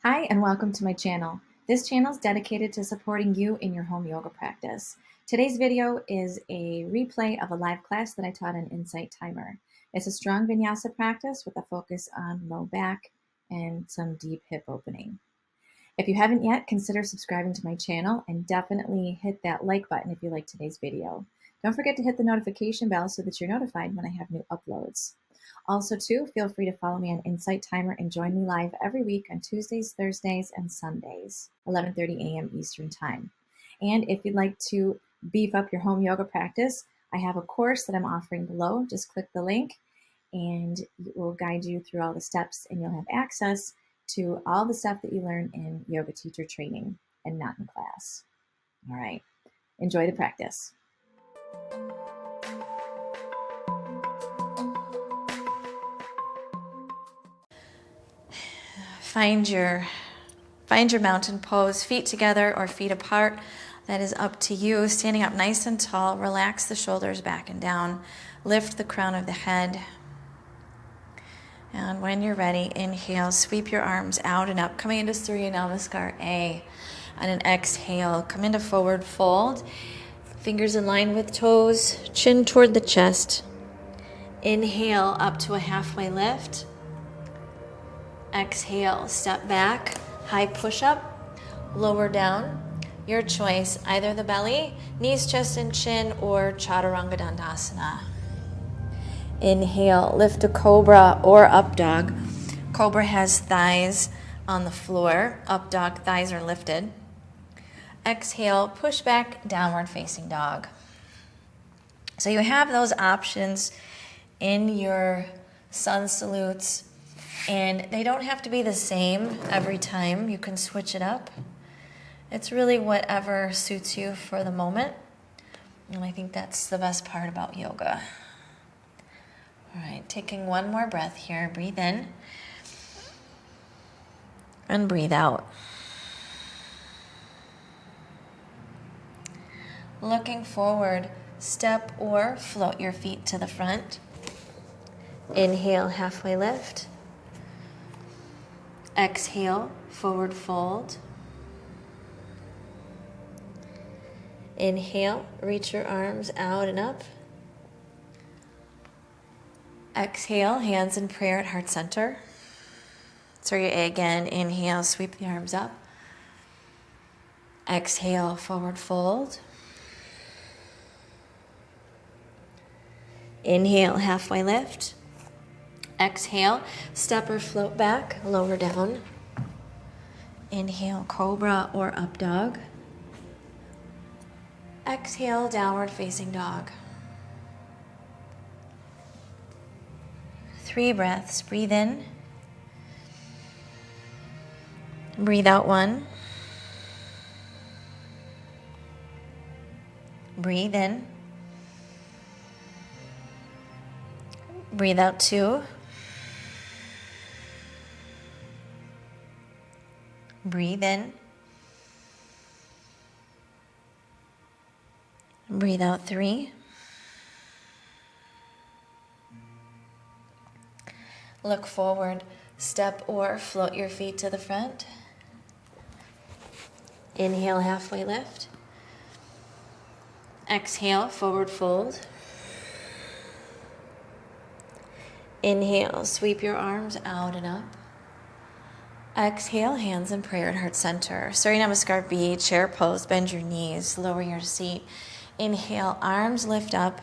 Hi, and welcome to my channel. This channel is dedicated to supporting you in your home yoga practice. Today's video is a replay of a live class that I taught on Insight Timer. It's a strong vinyasa practice with a focus on low back and some deep hip opening. If you haven't yet, consider subscribing to my channel and definitely hit that like button if you like today's video. Don't forget to hit the notification bell so that you're notified when I have new uploads. Also, too, feel free to follow me on Insight Timer and join me live every week on Tuesdays, Thursdays, and Sundays, 11:30 a.m. Eastern Time. And if you'd like to beef up your home yoga practice, I have a course that I'm offering below. Just click the link and it will guide you through all the steps, and you'll have access to all the stuff that you learn in yoga teacher training and not in class. All right, enjoy the practice. Find your mountain pose, feet together or feet apart. That is up to you. Standing up nice and tall, relax the shoulders back and down. Lift the crown of the head. And when you're ready, inhale, sweep your arms out and up, coming into Surya Namaskar A. On an exhale, come into forward fold. Fingers in line with toes, chin toward the chest. Inhale, up to a halfway lift. Exhale, step back, high push-up, lower down. Your choice, either the belly, knees, chest, and chin, or Chaturanga Dandasana. Inhale, lift to cobra or up dog. Cobra has thighs on the floor. Up dog, thighs are lifted. Exhale, push back, downward facing dog. So you have those options in your sun salutes, and they don't have to be the same every time. You can switch it up. It's really whatever suits you for the moment. And I think that's the best part about yoga. All right, taking one more breath here. Breathe in and breathe out. Looking forward, step or float your feet to the front. Inhale, halfway lift. Exhale, forward fold. Inhale, reach your arms out and up. Exhale, hands in prayer at heart center. Surya A again. Inhale, sweep the arms up. Exhale, forward fold. Inhale, halfway lift. Exhale, step or float back, lower down. Inhale, cobra or up dog. Exhale, downward facing dog. 3 breaths. Breathe in. Breathe out 1. Breathe in. Breathe out 2. Breathe in. Breathe out 3. Look forward, step or float your feet to the front. Inhale, halfway lift. Exhale, forward fold. Inhale, sweep your arms out and up. Exhale, hands in prayer at heart center. Surya Namaskar B, chair pose, bend your knees, lower your seat. Inhale, arms lift up.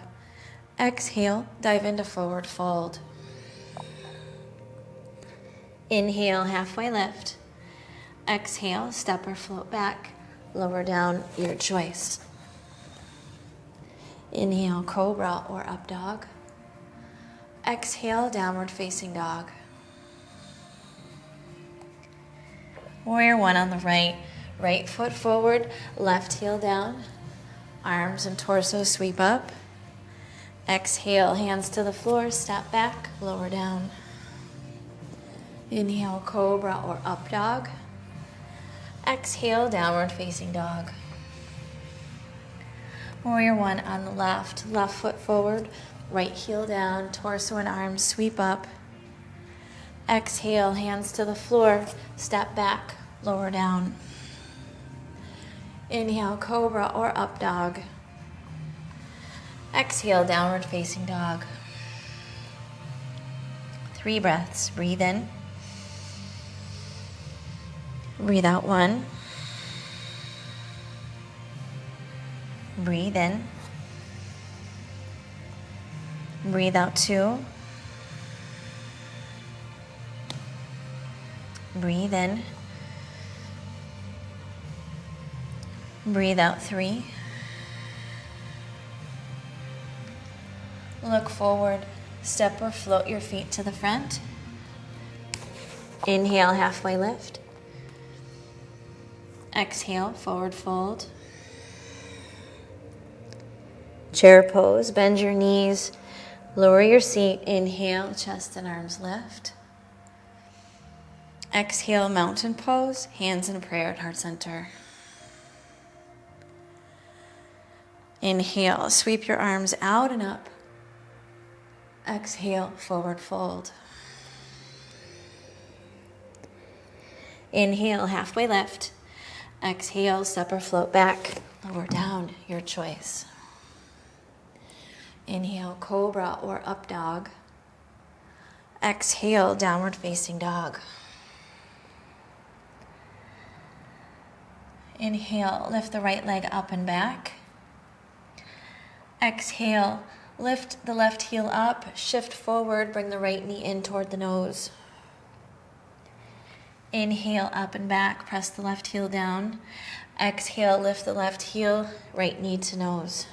Exhale, dive into forward fold. Inhale, halfway lift. Exhale, step or float back, lower down, your choice. Inhale, cobra or up dog. Exhale, downward facing dog. Warrior 1 on the right. Right foot forward, left heel down. Arms and torso sweep up. Exhale, hands to the floor, step back, lower down. Inhale, cobra or up dog. Exhale, downward facing dog. Warrior 1 on the left. Left foot forward, right heel down, torso and arms sweep up. Exhale, hands to the floor, step back, lower down. Inhale, cobra or up dog. Exhale, downward facing dog. 3 breaths. Breathe in. Breathe out 1. Breathe in. Breathe out 2. Breathe in. Breathe out 3. Look forward. Step or float your feet to the front. Inhale, halfway lift. Exhale, forward fold. Chair pose, bend your knees, lower your seat. Inhale, chest and arms lift. Exhale, mountain pose, hands in prayer at heart center. Inhale, sweep your arms out and up. Exhale, forward fold. Inhale, halfway lift. Exhale, step or float back, lower down, your choice. Inhale, cobra or up dog. Exhale, downward facing dog. Inhale, lift the right leg up and back. Exhale, lift the left heel up, shift forward, bring the right knee in toward the nose. Inhale, up and back, press the left heel down. Exhale, lift the left heel, right knee to nose.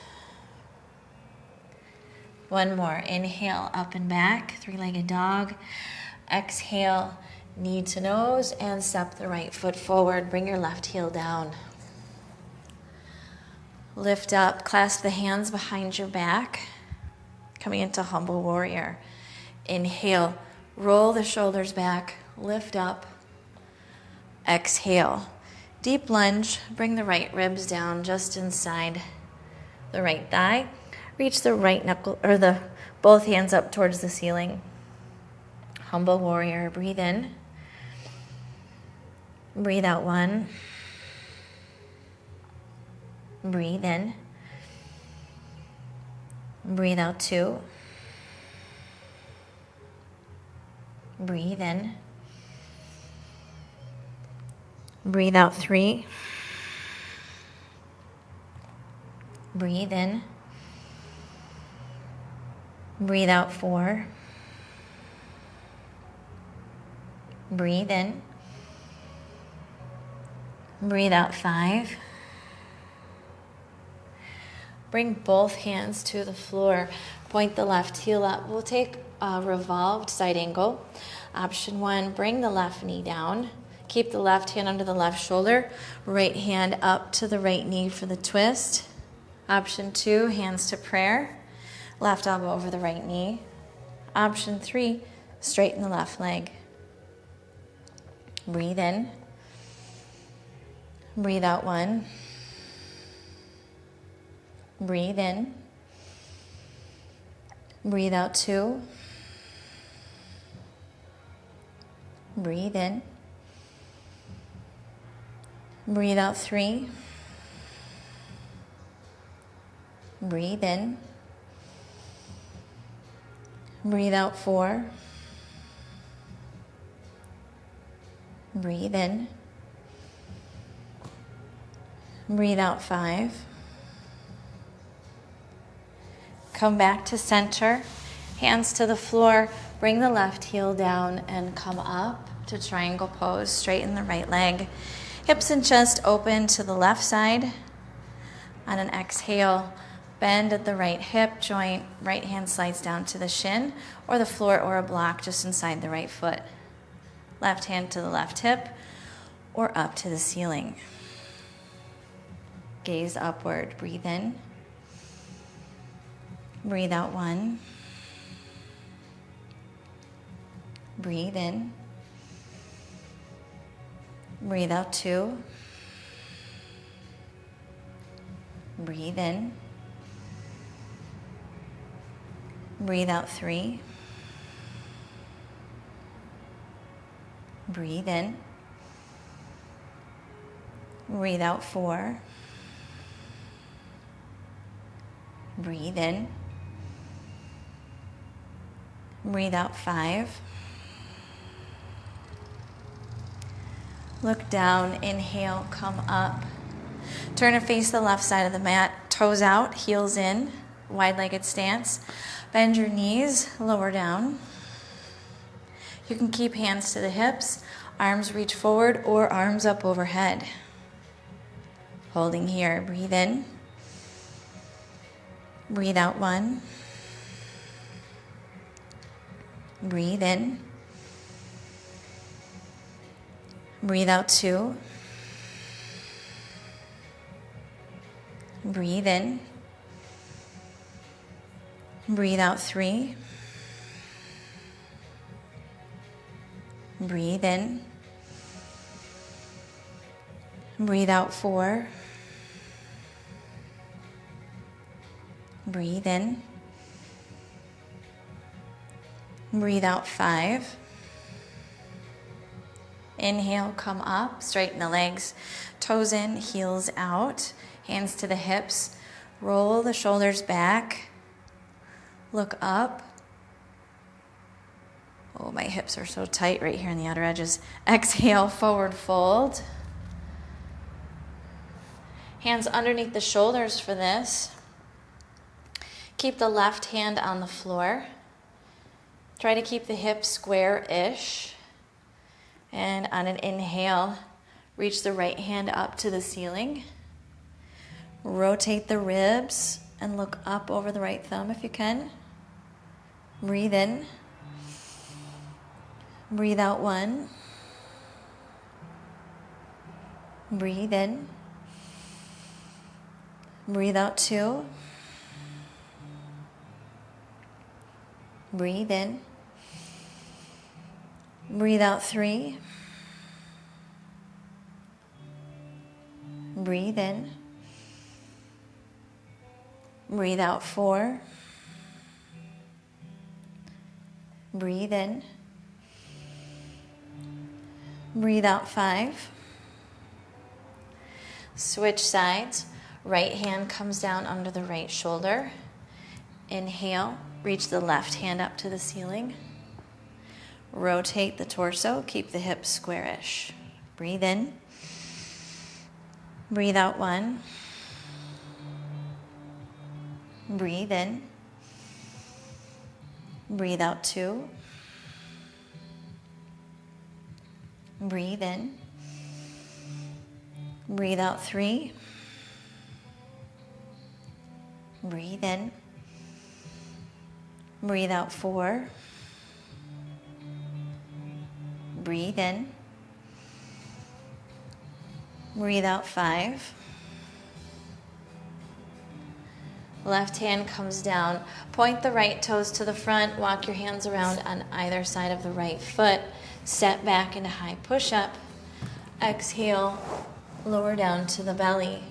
1 more. Inhale, up and back, 3-legged dog. Exhale, knee to nose, and step the right foot forward. Bring your left heel down. Lift up, clasp the hands behind your back. Coming into humble warrior. Inhale, roll the shoulders back, lift up. Exhale, deep lunge, bring the right ribs down just inside the right thigh. Reach the right knuckle, or both hands up towards the ceiling. Humble warrior, breathe in. Breathe out 1. Breathe in. Breathe out 2. Breathe in. Breathe out 3. Breathe in. Breathe out 4. Breathe in. Breathe out 5. Bring both hands to the floor. Point the left heel up. We'll take a revolved side angle. Option 1, bring the left knee down. Keep the left hand under the left shoulder. Right hand up to the right knee for the twist. Option 2, hands to prayer. Left elbow over the right knee. Option 3, straighten the left leg. Breathe in. Breathe out 1. Breathe in. Breathe out 2. Breathe in. Breathe out 3. Breathe in. Breathe out 4. Breathe in. Breathe out 5. Come back to center. Hands to the floor. Bring the left heel down and come up to triangle pose. Straighten the right leg. Hips and chest open to the left side. On an exhale, bend at the right hip joint. Right hand slides down to the shin or the floor or a block just inside the right foot. Left hand to the left hip or up to the ceiling. Gaze upward. Breathe in. Breathe out 1. Breathe in. Breathe out 2. Breathe in. Breathe out 3. Breathe in. Breathe out 4. Breathe in. Breathe out 5. Look down, inhale, come up. Turn and face the left side of the mat, toes out, heels in, wide-legged stance. Bend your knees, lower down. You can keep hands to the hips, arms reach forward or arms up overhead. Holding here, breathe in. Breathe out 1. Breathe in. Breathe out 2. Breathe in. Breathe out 3. Breathe in. Breathe out 4. Breathe in. Breathe out 5. Inhale, come up, straighten the legs, toes in, heels out, hands to the hips, roll the shoulders back, look up. Oh, my hips are so tight right here in the outer edges. Exhale, forward fold. Hands underneath the shoulders for this. Keep the left hand on the floor. Try to keep the hips square-ish. And on an inhale, reach the right hand up to the ceiling. Rotate the ribs and look up over the right thumb if you can. Breathe in. Breathe out 1. Breathe in. Breathe out 2. Breathe in. Breathe out 3. Breathe in. Breathe out 4. Breathe in. Breathe out 5. Switch sides. Right hand comes down under the right shoulder. Inhale, reach the left hand up to the ceiling. Rotate the torso, keep the hips squarish. Breathe in. Breathe out 1. Breathe in. Breathe out 2. Breathe in. Breathe out 3. Breathe in. Breathe out 4. Breathe in. Breathe out 5. Left hand comes down. Point the right toes to the front. Walk your hands around on either side of the right foot. Step back into high push-up. Exhale, lower down to the belly.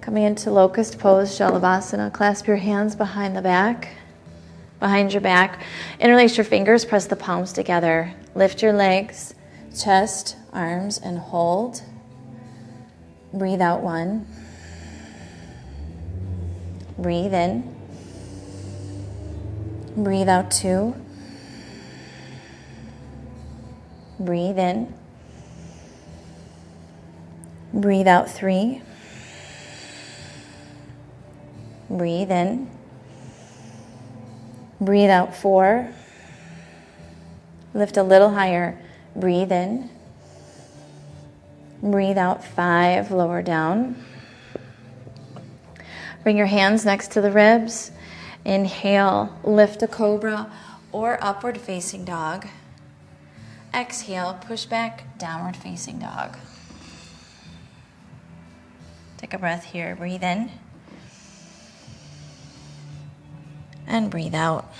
Coming into locust pose, Shalabhasana. Clasp your hands behind your back. Interlace your fingers, press the palms together. Lift your legs, chest, arms, and hold. Breathe out 1. Breathe in. Breathe out 2. Breathe in. Breathe out 3. Breathe in. Breathe out 4. Lift a little higher. Breathe in. Breathe out 5. Lower down. Bring your hands next to the ribs. Inhale, lift a cobra or upward facing dog. Exhale, push back, downward facing dog. Take a breath here. Breathe in. And breathe out.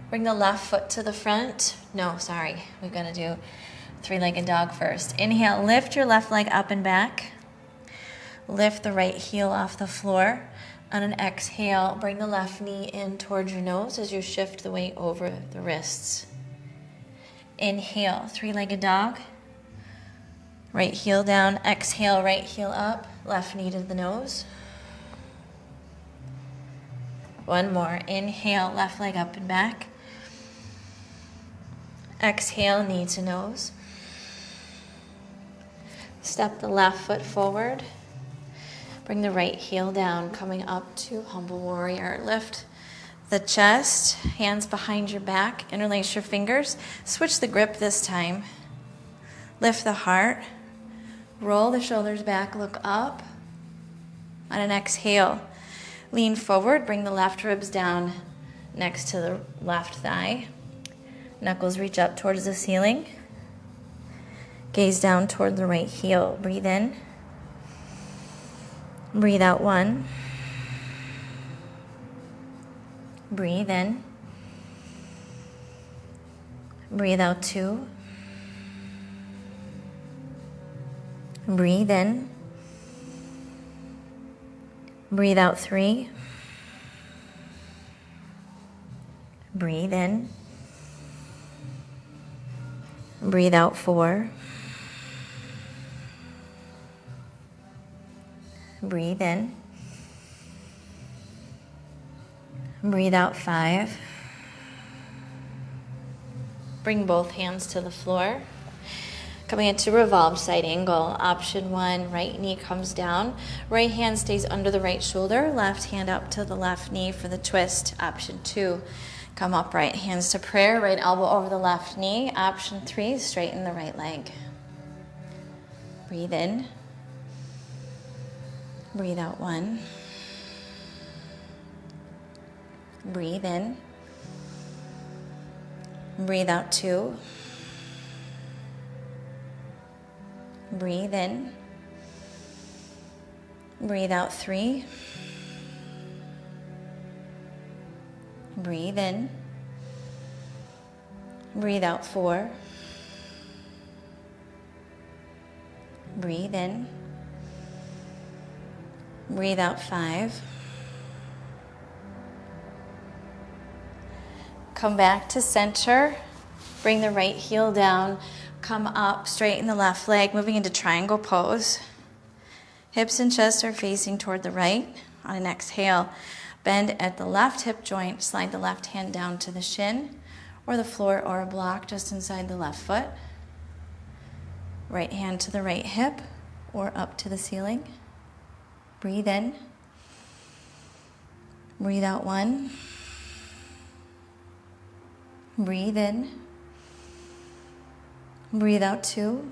Bring the left foot to the front. No, sorry. We're going to do three-legged dog first. Inhale, lift your left leg up and back. Lift the right heel off the floor. On an exhale, bring the left knee in towards your nose as you shift the weight over the wrists. Inhale, three-legged dog. Right heel down, exhale, right heel up, left knee to the nose. One more, inhale, left leg up and back. Exhale, knee to nose. Step the left foot forward. Bring the right heel down, coming up to humble warrior. Lift the chest, hands behind your back, interlace your fingers. Switch the grip this time. Lift the heart. Roll the shoulders back, look up. On an exhale, lean forward, bring the left ribs down next to the left thigh. Knuckles reach up towards the ceiling. Gaze down toward the right heel. Breathe in. Breathe out one. Breathe in. Breathe out two. Breathe in. Breathe out three. Breathe in. Breathe out four. Breathe in. Breathe out five. Bring both hands to the floor. Coming into revolved side angle. Option one, right knee comes down. Right hand stays under the right shoulder. Left hand up to the left knee for the twist. Option two, come upright, hands to prayer. Right elbow over the left knee. Option three, straighten the right leg. Breathe in. Breathe out one. Breathe in. Breathe out two. Breathe in. Breathe out three. Breathe in. Breathe out four. Breathe in. Breathe out five. Come back to center. Bring the right heel down. Come up, straighten the left leg, moving into triangle pose. Hips and chest are facing toward the right. On an exhale, bend at the left hip joint. Slide the left hand down to the shin or the floor or a block just inside the left foot. Right hand to the right hip or up to the ceiling. Breathe in. Breathe out one. Breathe in. Breathe out two.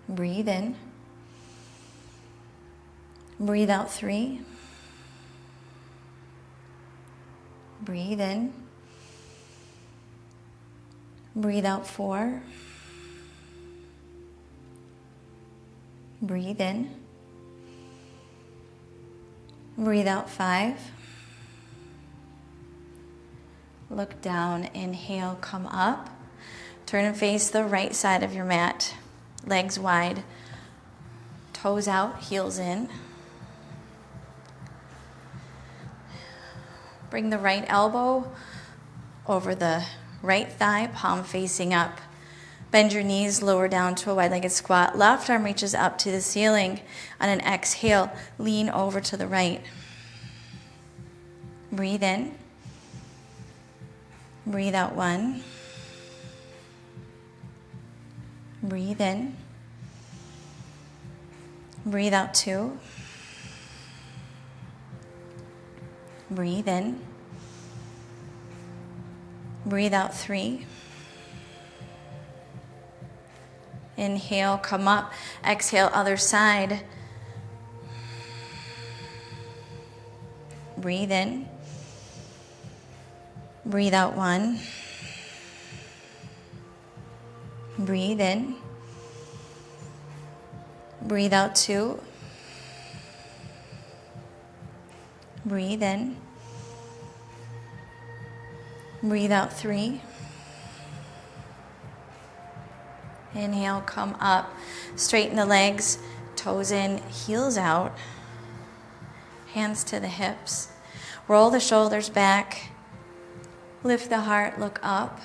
Breathe in. Breathe out three. Breathe in. Breathe out four. Breathe in. Breathe out five. Look down, inhale, come up. Turn and face the right side of your mat. Legs wide, toes out, heels in. Bring the right elbow over the right thigh, palm facing up. Bend your knees, lower down to a wide-legged squat. Left arm reaches up to the ceiling. On an exhale, lean over to the right. Breathe in. Breathe out one. Breathe in. Breathe out two. Breathe in. Breathe out three. Inhale, come up. Exhale, other side. Breathe in. Breathe out one. Breathe in. Breathe out two. Breathe in. Breathe out three. Inhale, come up. Straighten the legs. Toes in, heels out. Hands to the hips. Roll the shoulders back. Lift the heart, look up.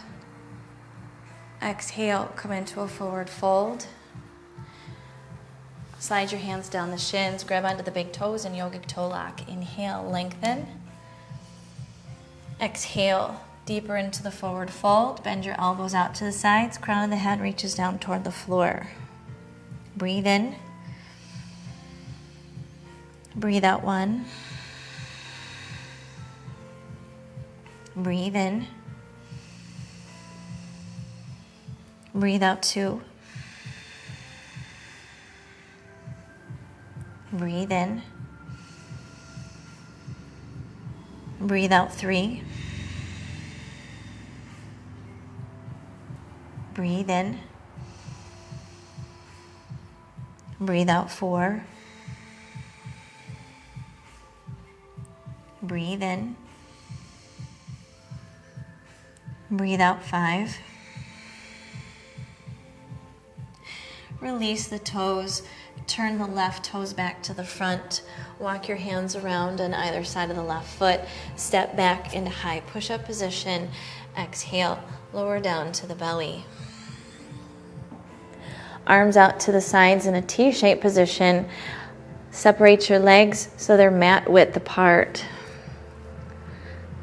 Exhale, come into a forward fold. Slide your hands down the shins, grab onto the big toes and yogic toe lock. Inhale, lengthen. Exhale, deeper into the forward fold. Bend your elbows out to the sides. Crown of the head reaches down toward the floor. Breathe in. Breathe out 1. Breathe in. Breathe out 2. Breathe in. Breathe out 3. Breathe in. Breathe out 4. Breathe in. Breathe out 5. Release the toes. Turn the left toes back to the front. Walk your hands around on either side of the left foot. Step back into high push-up position. Exhale, lower down to the belly. Arms out to the sides in a T-shaped position. Separate your legs so they're mat width apart.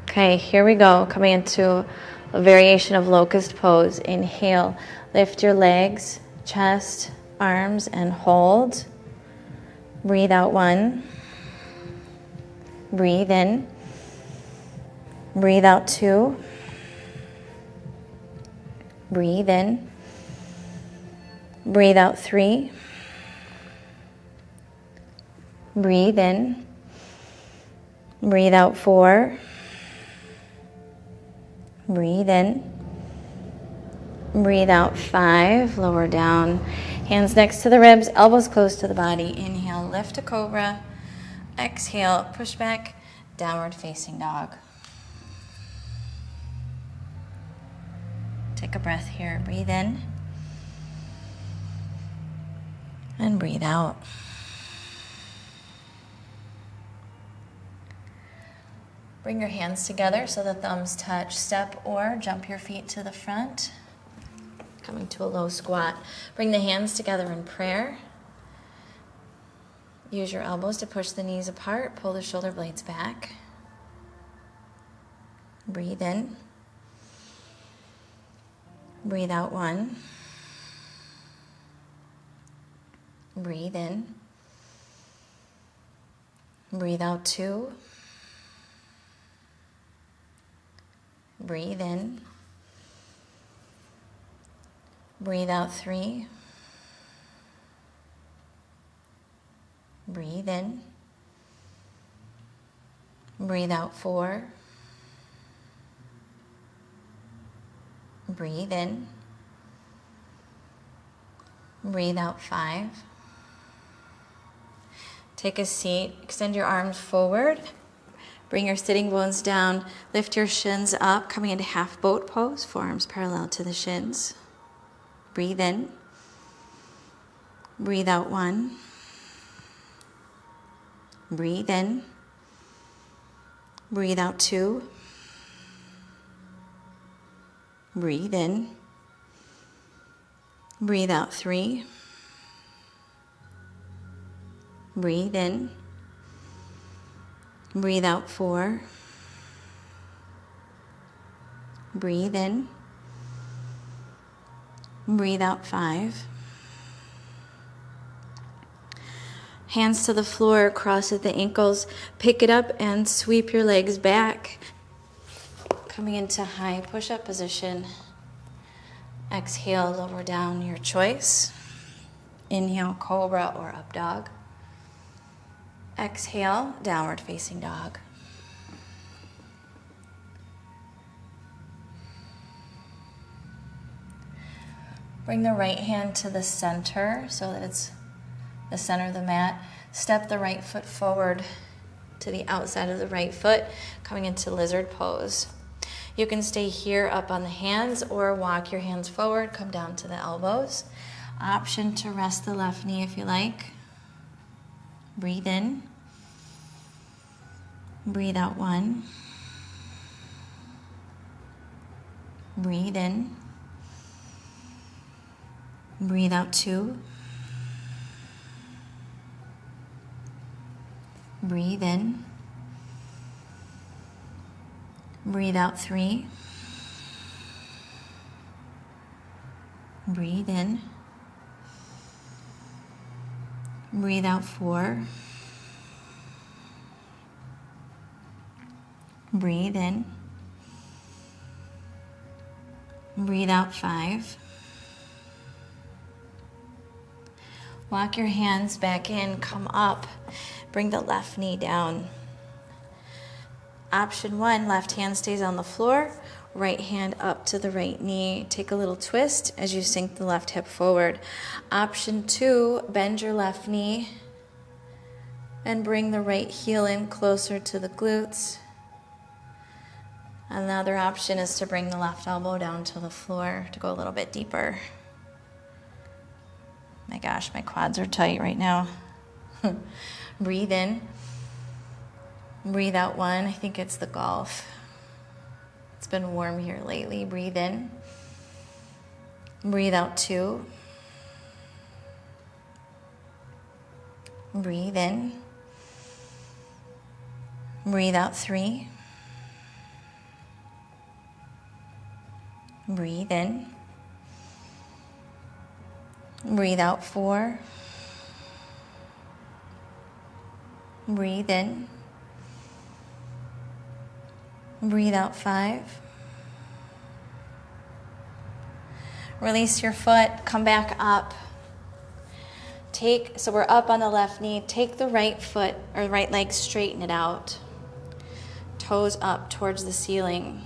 Okay, here we go. Coming into a variation of locust pose. Inhale, lift your legs, chest, arms, and hold. Breathe out 1. Breathe in. Breathe out 2. Breathe in. Breathe out 3. Breathe in. Breathe out 4. Breathe in. Breathe out 5. Lower down. Hands next to the ribs, elbows close to the body. Inhale, lift to cobra. Exhale, push back, downward facing dog. Take a breath here. Breathe in. And breathe out. Bring your hands together so the thumbs touch. Step or jump your feet to the front. Coming to a low squat. Bring the hands together in prayer. Use your elbows to push the knees apart. Pull the shoulder blades back. Breathe in. Breathe out 1. Breathe in. Breathe out 2. Breathe in. Breathe out 3. Breathe in. Breathe out 4. Breathe in. Breathe out 5. Take a seat. Extend your arms forward. Bring your sitting bones down. Lift your shins up, coming into half boat pose, forearms parallel to the shins. Breathe in. Breathe out 1. Breathe in. Breathe out 2. Breathe in. Breathe out 3. Breathe in. Breathe out 4. Breathe in. Breathe out 5. Hands to the floor, cross at the ankles. Pick it up and sweep your legs back. Coming into high push-up position. Exhale, lower down, your choice. Inhale, cobra or up dog. Exhale, downward facing dog. Bring the right hand to the center so that it's the center of the mat. Step the right foot forward to the outside of the right foot, coming into lizard pose. You can stay here up on the hands or walk your hands forward, come down to the elbows. Option to rest the left knee if you like. Breathe in. Breathe out 1. Breathe in. Breathe out 2. Breathe in. Breathe out 3. Breathe in. Breathe out 4. Breathe in. Breathe out 5. Walk your hands back in, come up. Bring the left knee down. Option 1, left hand stays on the floor, right hand up to the right knee. Take a little twist as you sink the left hip forward. Option 2, bend your left knee and bring the right heel in closer to the glutes. Another option is to bring the left elbow down to the floor to go a little bit deeper. My gosh, my quads are tight right now. Breathe in. Breathe out 1. I think it's the golf. It's been warm here lately. Breathe in. Breathe out 2. Breathe in. Breathe out 3. Breathe in. Breathe out 4. Breathe in. Breathe out 5. Release your foot, come back up. So we're up on the left knee. Take the right foot or right leg, straighten it out. Toes up towards the ceiling.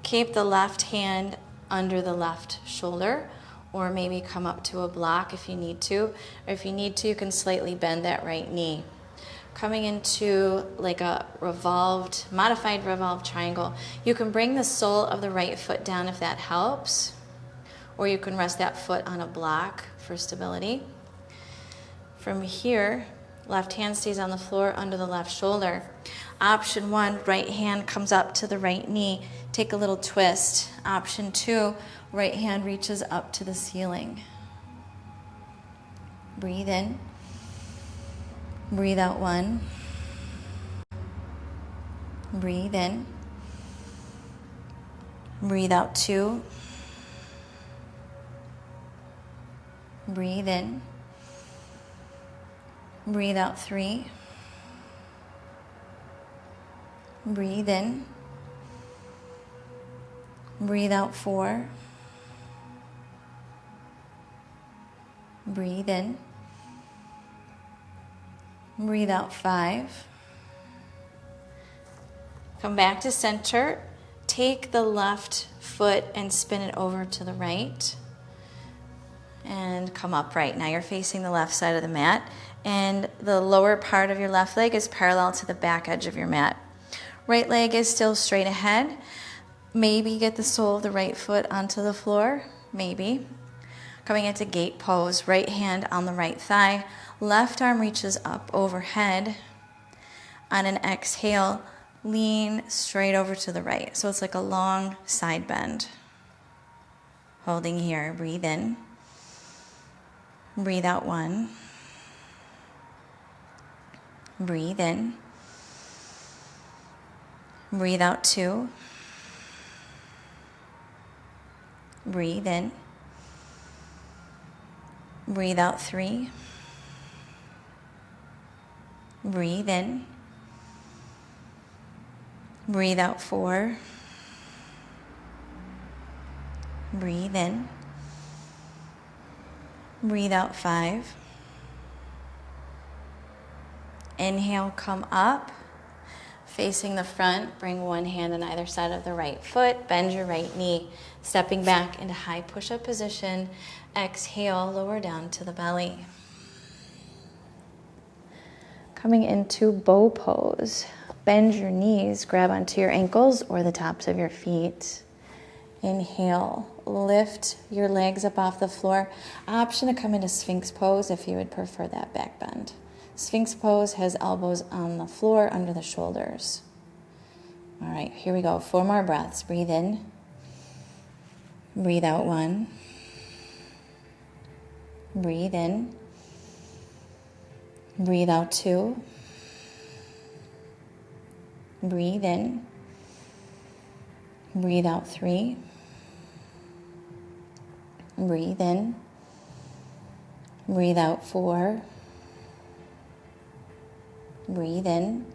Keep the left hand under the left shoulder, or maybe come up to a block if you need to. Or if you need to, you can slightly bend that right knee. Coming into like a modified revolved triangle. You can bring the sole of the right foot down if that helps, or you can rest that foot on a block for stability. From here, left hand stays on the floor under the left shoulder. Option 1, right hand comes up to the right knee. Take a little twist. Option 2, right hand reaches up to the ceiling. Breathe in. Breathe out 1. Breathe in. Breathe out 2. Breathe in. Breathe out 3. Breathe in. Breathe out 4. Breathe in. Breathe out 5. Come back to center. Take the left foot and spin it over to the right. And come upright. Now you're facing the left side of the mat. And the lower part of your left leg is parallel to the back edge of your mat. Right leg is still straight ahead. Maybe get the sole of the right foot onto the floor. Maybe. Coming into gate pose. Right hand on the right thigh. Left arm reaches up overhead. On an exhale, lean straight over to the right. So it's like a long side bend. Holding here. Breathe in. Breathe out 1. Breathe in. Breathe out 2. Breathe in. Breathe out 3. Breathe in. Breathe out 4. Breathe in. Breathe out 5. Inhale, come up. Facing the front, bring one hand on either side of the right foot. Bend your right knee. Stepping back into high push-up position. Exhale, lower down to the belly. Coming into bow pose. Bend your knees, grab onto your ankles or the tops of your feet. Inhale, lift your legs up off the floor. Option to come into Sphinx pose if you would prefer that back bend. Sphinx pose has elbows on the floor under the shoulders. All right, here we go. 4 more breaths. Breathe in. Breathe out 1. Breathe in. Breathe out 2. Breathe in. Breathe out 3. Breathe in. Breathe out 4. Breathe in.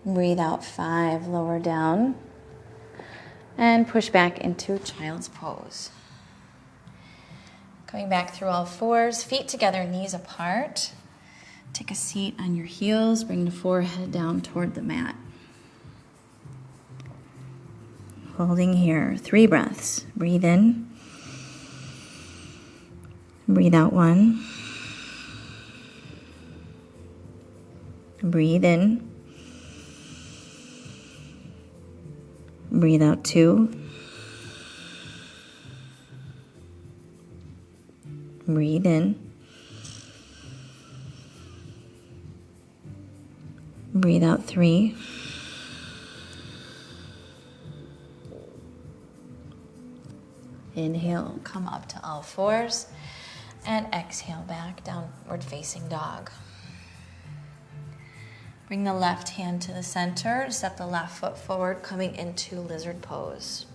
Breathe out 5. Lower down. And push back into child's pose. Coming back through all fours, feet together, knees apart. Take a seat on your heels, bring the forehead down toward the mat. Holding here, 3 breaths. Breathe in. Breathe out 1. Breathe in. Breathe out 2. Breathe in. Breathe out 3. Inhale, come up to all fours, and exhale back, downward facing dog. Bring the left hand to the center, step the left foot forward, coming into lizard pose.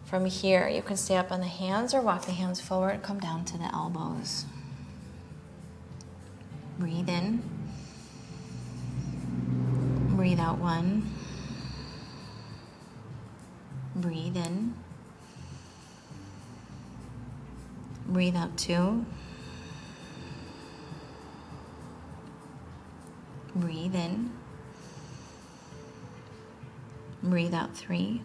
From here, you can stay up on the hands or walk the hands forward, come down to the elbows. Breathe in. Breathe out 1. Breathe in. Breathe out 2. Breathe in. Breathe out 3.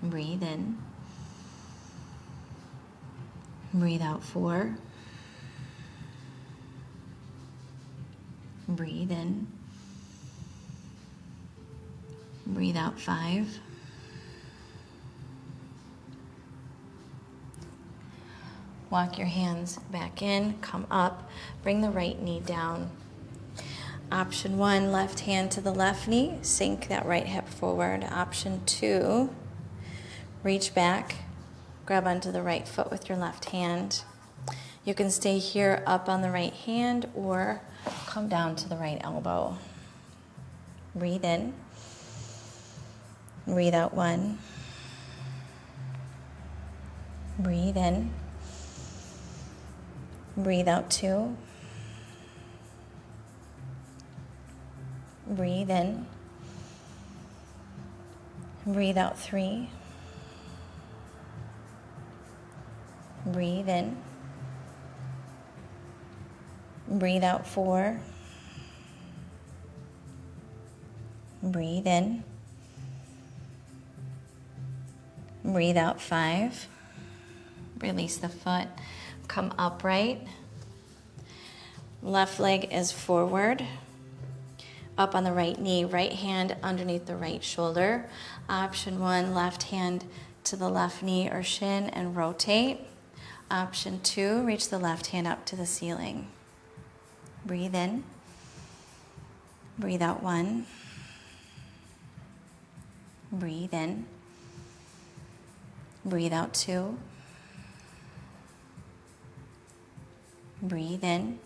Breathe in. Breathe out 4. Breathe in. Breathe out 5. Walk your hands back in, come up, bring the right knee down. Option 1, left hand to the left knee, sink that right hip forward. Option 2, reach back, grab onto the right foot with your left hand. You can stay here up on the right hand or come down to the right elbow. Breathe in. Breathe out 1. Breathe in. Breathe out 2. Breathe in. Breathe out 3. Breathe in. Breathe out 4. Breathe in. Breathe out 5. Release the foot. Come upright. Left leg is forward. Up on the right knee, right hand underneath the right shoulder. Option 1, left hand to the left knee or shin and rotate. Option 2, reach the left hand up to the ceiling. Breathe in. Breathe out 1. Breathe in. Breathe out 2. Breathe in.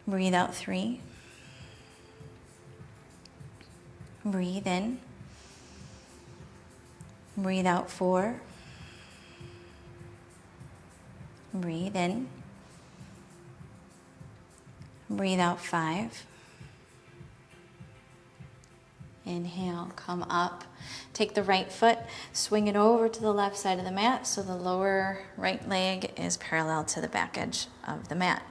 Breathe out 3. Breathe in. Breathe out 4. Breathe in. Breathe out 5. Inhale, come up. Take the right foot, swing it over to the left side of the mat so the lower right leg is parallel to the back edge of the mat.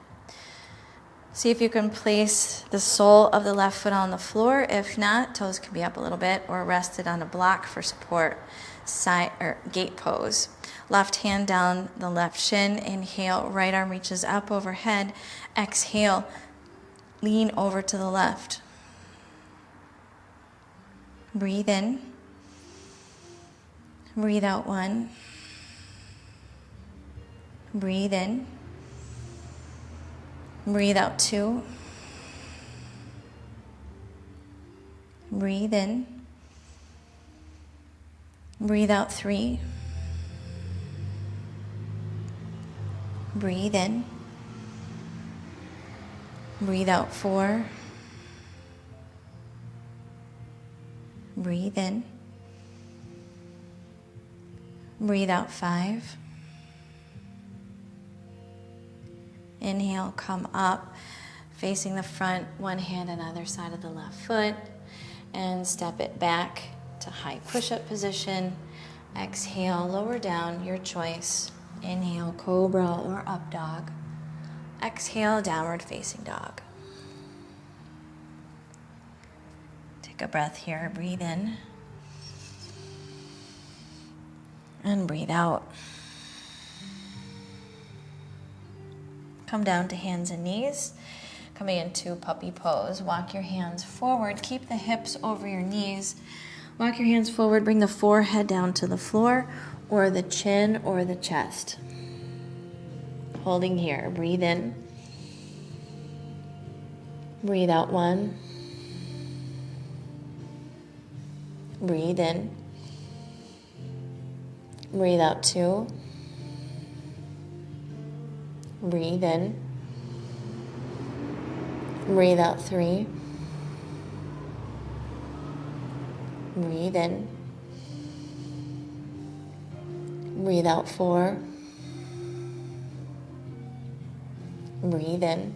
See if you can place the sole of the left foot on the floor. If not, toes can be up a little bit or rested on a block for support. Side or gate pose. Left hand down the left shin. Inhale, right arm reaches up overhead. Exhale, lean over to the left. Breathe in. Breathe out 1. Breathe in. Breathe out 2. Breathe in. Breathe out 3. Breathe in. Breathe out 4. Breathe in. Breathe out 5. Inhale, come up, facing the front, one hand on either side of the left foot, and step it back to high push-up position. Exhale, lower down, your choice. Inhale, cobra or up dog. Exhale, downward facing dog. Take a breath here, breathe in. And breathe out. Come down to hands and knees. Coming into puppy pose. Walk your hands forward. Keep the hips over your knees. Walk your hands forward. Bring the forehead down to the floor or the chin or the chest. Holding here. Breathe in. Breathe out 1. Breathe in. Breathe out 2. Breathe in. Breathe out 3. Breathe in. Breathe out 4. Breathe in.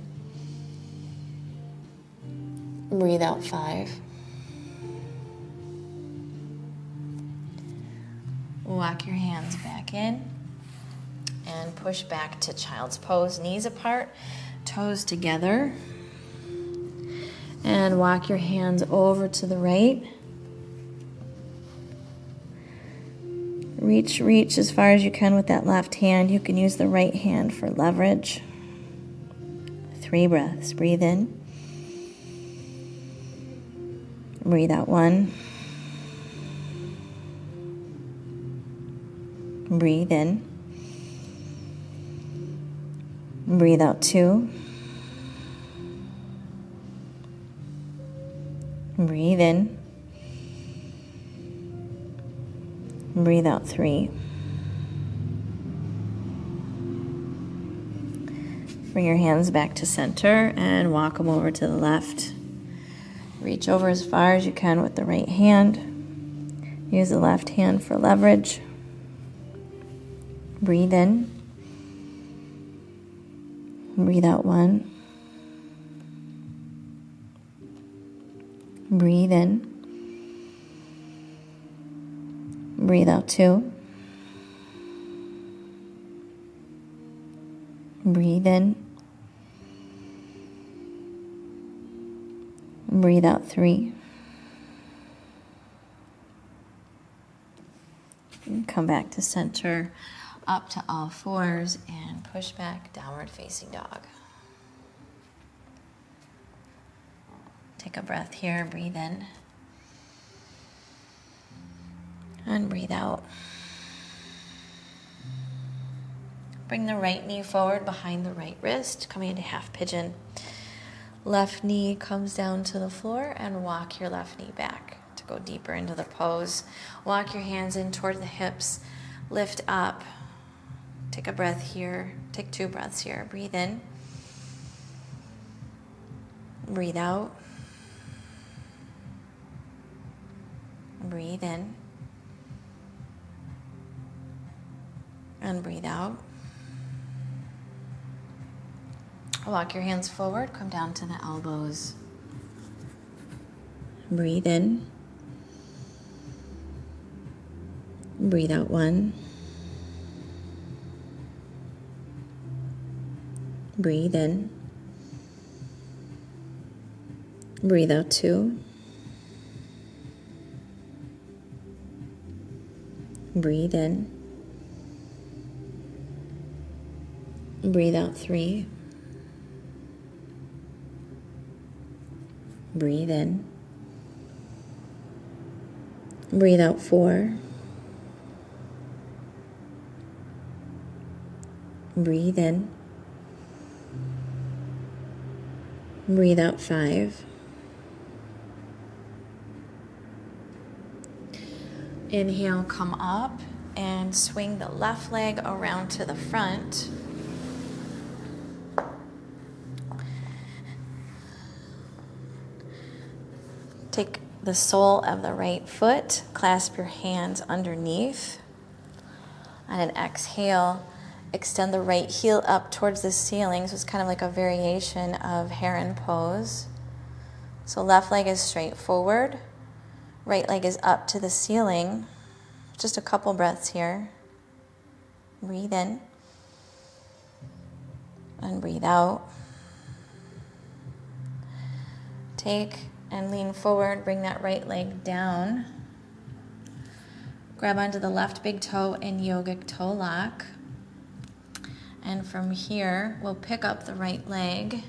Breathe out 5. Walk your hands back in and push back to child's pose. Knees apart, toes together. And walk your hands over to the right. Reach as far as you can with that left hand. You can use the right hand for leverage. 3 breaths. Breathe in. Breathe out 1. Breathe in. Breathe out 2. Breathe in. Breathe out 3. Bring your hands back to center and walk them over to the left. Reach over as far as you can with the right hand. Use the left hand for leverage. Breathe in. Breathe out 1. Breathe in. Breathe out 2. Breathe in. Breathe out 3. And come back to center, up to all fours, and push back, downward facing dog. Take a breath here, breathe in. And breathe out. Bring the right knee forward behind the right wrist, coming into half pigeon. Left knee comes down to the floor, and walk your left knee back to go deeper into the pose. Walk your hands in toward the hips, lift up. Take a breath here, take 2 breaths here. Breathe in. Breathe out. Breathe in. And breathe out. Walk your hands forward, come down to the elbows. Breathe in. Breathe out 1. Breathe in. Breathe out 2. Breathe in. Breathe out 3. Breathe in. Breathe out 4. Breathe in. Breathe out 5. Inhale, come up and swing the left leg around to the front. Take the sole of the right foot, clasp your hands underneath. On an exhale, extend the right heel up towards the ceiling. So it's kind of like a variation of heron pose. So left leg is straight forward. Right leg is up to the ceiling. Just a couple breaths here. Breathe in. And breathe out. Take and lean forward. Bring that right leg down. Grab onto the left big toe in yogic toe lock. And from here, we'll pick up the right leg.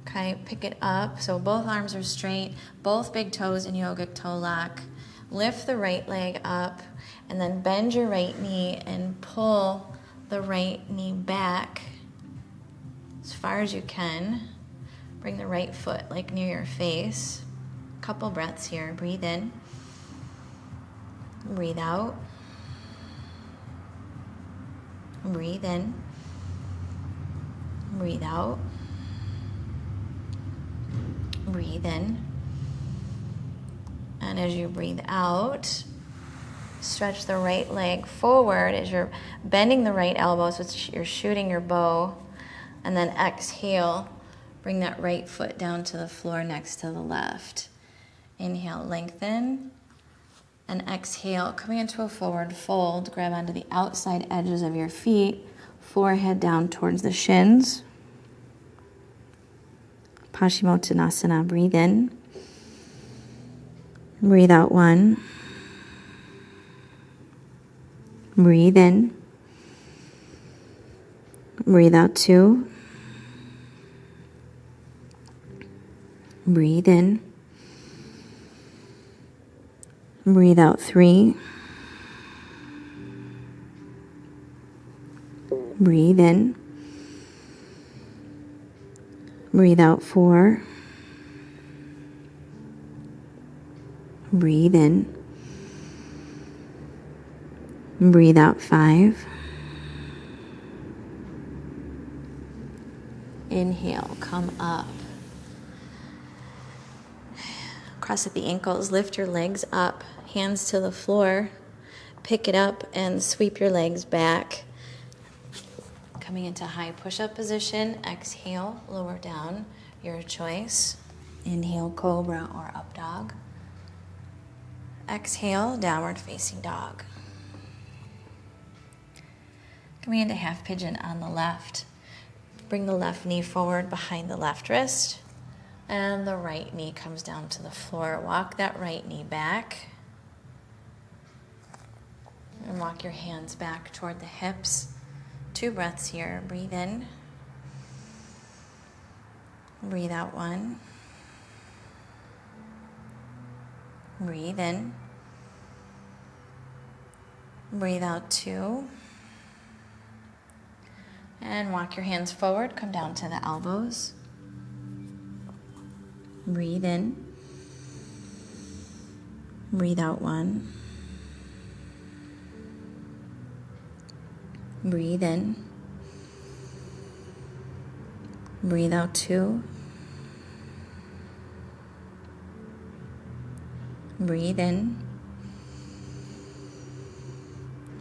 Okay, pick it up. So both arms are straight, both big toes in yogic toe lock. Lift the right leg up, and then bend your right knee and pull the right knee back as far as you can. Bring the right foot like near your face. Couple breaths here. Breathe in. Breathe out. Breathe in. Breathe out. Breathe in. And as you breathe out, stretch the right leg forward as you're bending the right elbow, so you're shooting your bow. And then exhale, bring that right foot down to the floor next to the left. Inhale, lengthen. And exhale, coming into a forward fold, grab onto the outside edges of your feet, forehead down towards the shins. Paschimottanasana, breathe in. Breathe out 1. Breathe in. Breathe out 2. Breathe in. Breathe out 3. Breathe in. Breathe out 4. Breathe in. Breathe out 5. Inhale, come up. Cross at the ankles, lift your legs up, hands to the floor. Pick it up and sweep your legs back. Coming into high push-up position, exhale, lower down, your choice. Inhale, cobra or up dog. Exhale, downward facing dog. Coming into half pigeon on the left. Bring the left knee forward behind the left wrist, and the right knee comes down to the floor. Walk that right knee back, and walk your hands back toward the hips. 2 breaths here. Breathe in. Breathe out 1. Breathe in. Breathe out 2. And walk your hands forward. Come down to the elbows. Breathe in. Breathe out 1. Breathe in. Breathe out 2. Breathe in.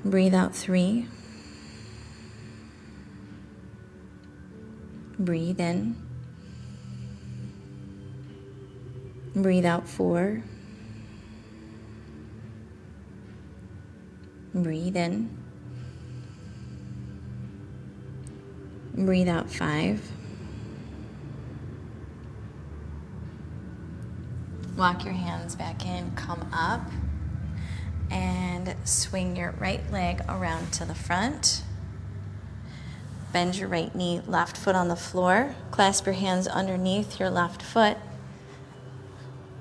Breathe out 3. Breathe in. Breathe out 4. Breathe in. Breathe out 5. Walk your hands back in, come up, and swing your right leg around to the front. Bend your right knee, left foot on the floor. Clasp your hands underneath your left foot.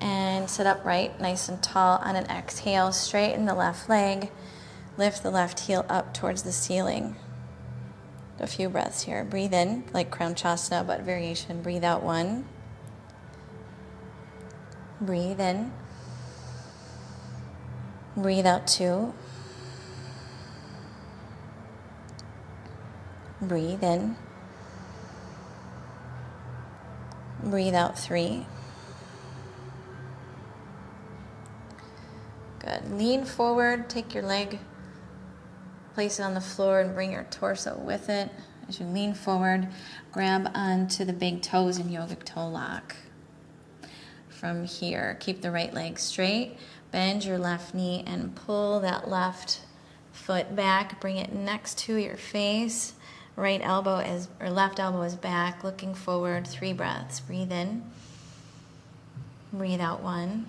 And sit upright, nice and tall. On an exhale, straighten the left leg. Lift the left heel up towards the ceiling. A few breaths here. Breathe in, like Crown Chasana, but variation. Breathe out 1. Breathe in. Breathe out 2. Breathe in. Breathe out 3. Good. Lean forward, take your leg, place it on the floor, and bring your torso with it. As you lean forward, grab onto the big toes in yogic toe lock. From here, keep the right leg straight, bend your left knee, and pull that left foot back. Bring it next to your face. Right elbow is, or left elbow is back, looking forward. 3 breaths. Breathe in. Breathe out 1.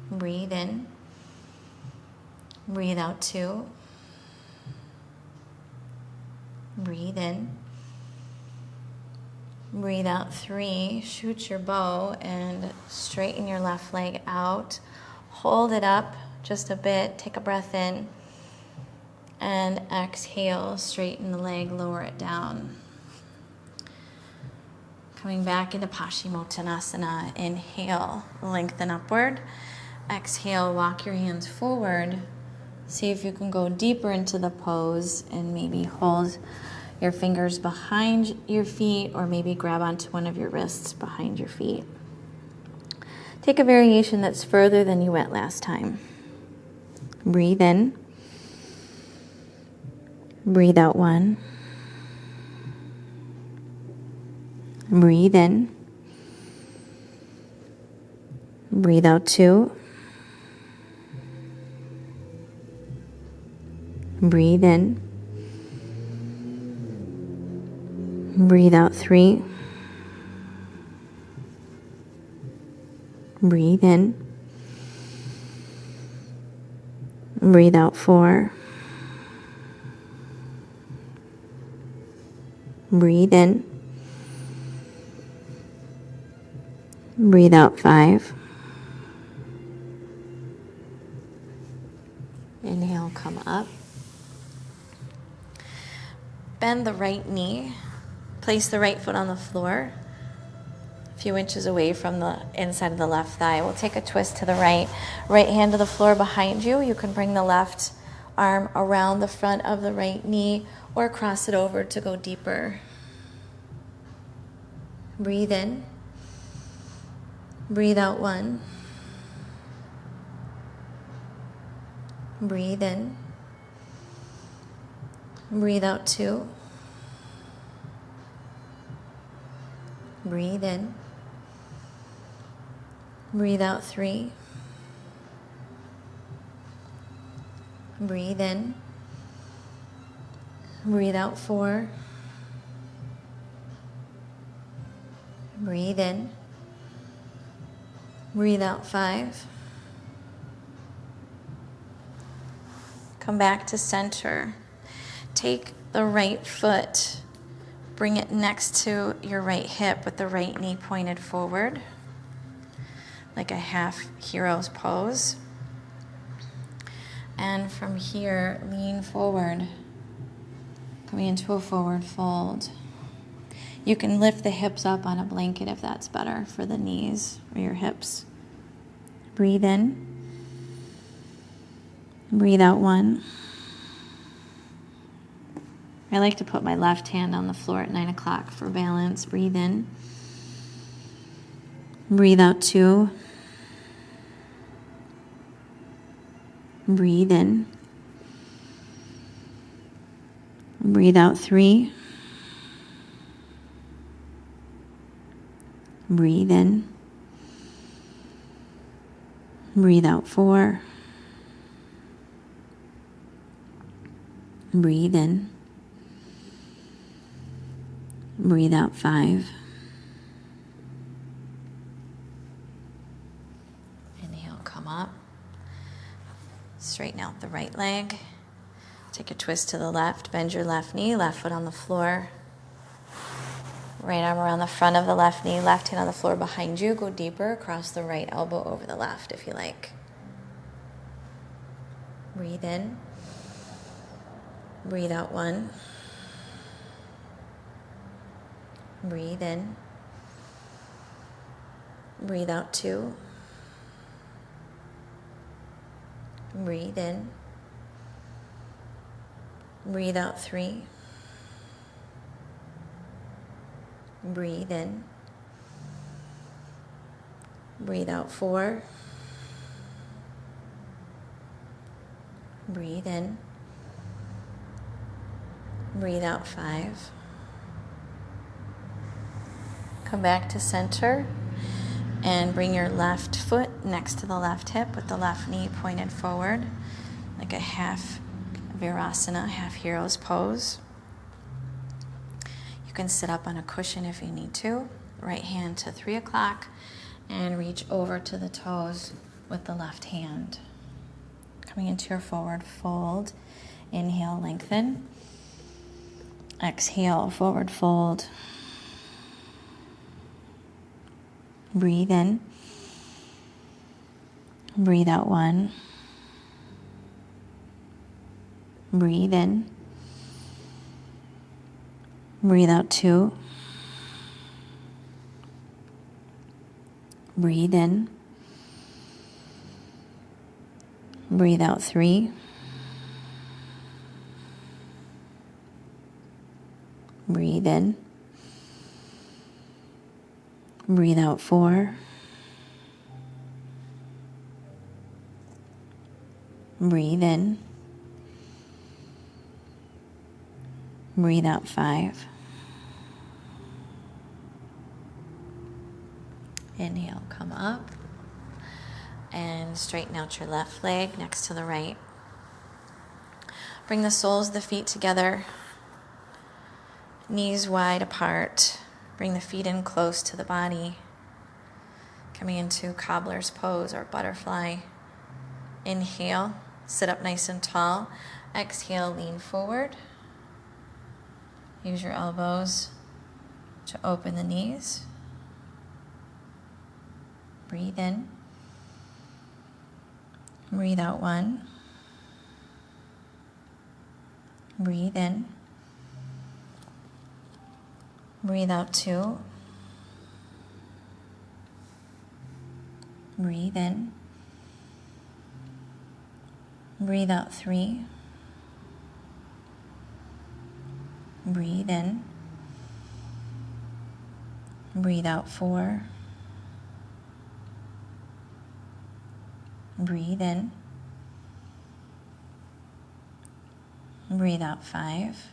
Breathe in. Breathe out 2. Breathe in. Breathe out 3. Shoot your bow and straighten your left leg out. Hold it up just a bit. Take a breath in. And exhale, straighten the leg, lower it down. Coming back into Paschimottanasana. Inhale, lengthen upward. Exhale, walk your hands forward. See if you can go deeper into the pose and maybe hold your fingers behind your feet, or maybe grab onto one of your wrists behind your feet. Take a variation that's further than you went last time. Breathe in. Breathe out 1. Breathe in. Breathe out 2. Breathe in. Breathe out 3. Breathe in. Breathe out 4. Breathe in. Breathe out 5. Inhale, come up. Bend the right knee. Place the right foot on the floor, a few inches away from the inside of the left thigh. We'll take a twist to the right. Right hand to the floor behind you. You can bring the left arm around the front of the right knee or cross it over to go deeper. Breathe in. Breathe out 1. Breathe in. Breathe out 2. Breathe in. Breathe out 3. Breathe in. Breathe out 4. Breathe in. Breathe out 5. Come back to center. Take the right foot. Bring it next to your right hip with the right knee pointed forward, like a half hero's pose. And from here, lean forward, coming into a forward fold. You can lift the hips up on a blanket if that's better for the knees or your hips. Breathe in. Breathe out 1. I like to put my left hand on the floor at 9 o'clock for balance. Breathe in. Breathe out 2. Breathe in. Breathe out 3. Breathe in. Breathe out 4. Breathe in. Breathe out 5. Inhale, come up. Straighten out the right leg. Take a twist to the left. Bend your left knee, left foot on the floor. Right arm around the front of the left knee, left hand on the floor behind you. Go deeper, cross the right elbow over the left if you like. Breathe in. Breathe out 1. Breathe in. Breathe out 2. Breathe in. Breathe out 3. Breathe in. Breathe out 4. Breathe in. Breathe out 5. Come back to center and bring your left foot next to the left hip with the left knee pointed forward, like a half Virasana, half hero's pose. You can sit up on a cushion if you need to. Right hand to 3 o'clock and reach over to the toes with the left hand. Coming into your forward fold. Inhale, lengthen. Exhale, forward fold. Breathe in. Breathe out 1. Breathe in. Breathe out 2. Breathe in. Breathe out 3. Breathe in. Breathe out 4. Breathe in. Breathe out 5. Inhale, come up and straighten out your left leg next to the right. Bring the soles of the feet together, knees wide apart. Bring the feet in close to the body. Coming into cobbler's pose or butterfly. Inhale, sit up nice and tall. Exhale, lean forward. Use your elbows to open the knees. Breathe in. Breathe out 1. Breathe in. Breathe out 2. Breathe in. Breathe out 3. Breathe in. Breathe out 4. Breathe in. Breathe out 5.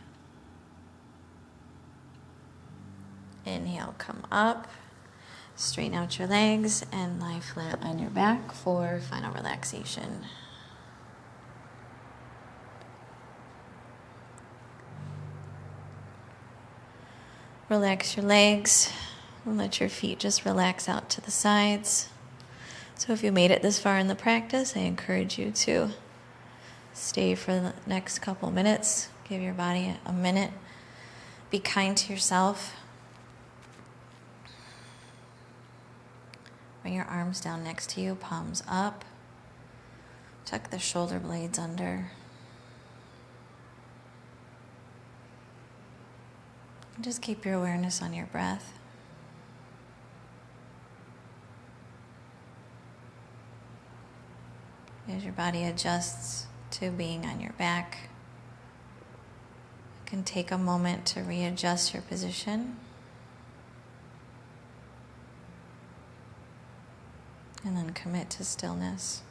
Inhale, come up. Straighten out your legs and lie flat on your back for final relaxation. Relax your legs and let your feet just relax out to the sides. So if you made it this far in the practice, I encourage you to stay for the next couple minutes. Give your body a minute. Be kind to yourself. Bring your arms down next to you, palms up. Tuck the shoulder blades under. And just keep your awareness on your breath. As your body adjusts to being on your back, you can take a moment to readjust your position. And then commit to stillness.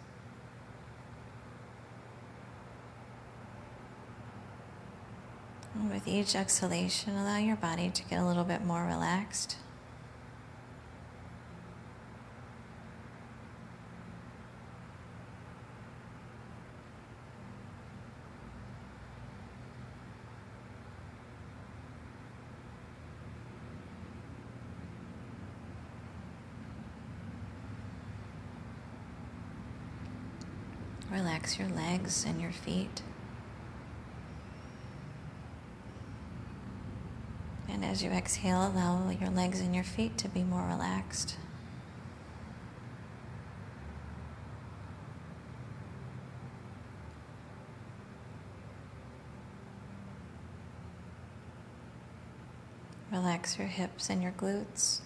And with each exhalation, allow your body to get a little bit more relaxed. Relax your legs and your feet. And as you exhale, allow your legs and your feet to be more relaxed. Relax your hips and your glutes.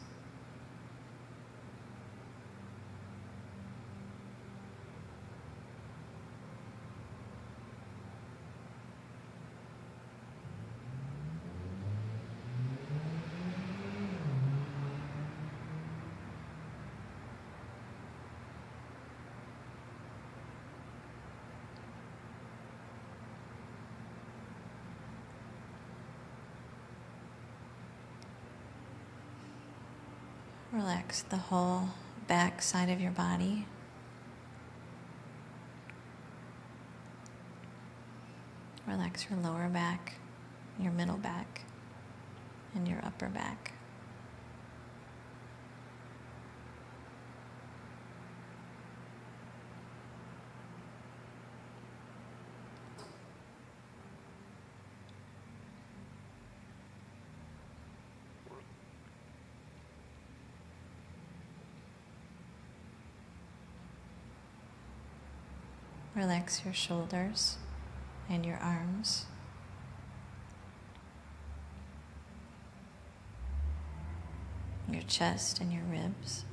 Relax the whole back side of your body. Relax your lower back, your middle back, and your upper back. Relax your shoulders and your arms. Your chest and your ribs.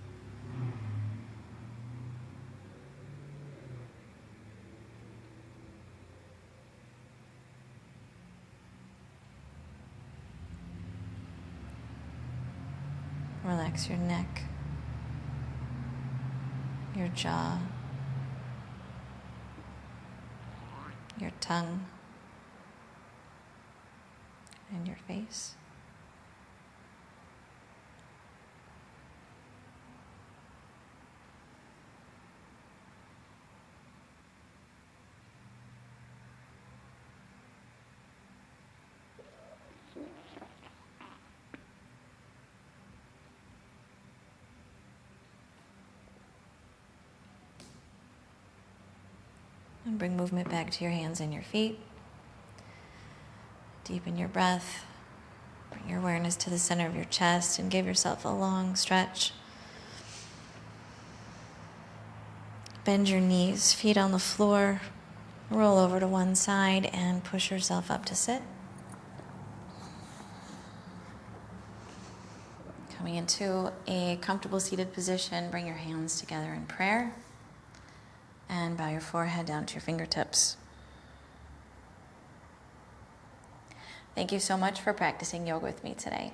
Relax your neck, your jaw, your tongue, and your face. And bring movement back to your hands and your feet. Deepen your breath. Bring your awareness to the center of your chest and give yourself a long stretch. Bend your knees, feet on the floor. Roll over to one side and push yourself up to sit. Coming into a comfortable seated position, bring your hands together in prayer and bow your forehead down to your fingertips. Thank you so much for practicing yoga with me today.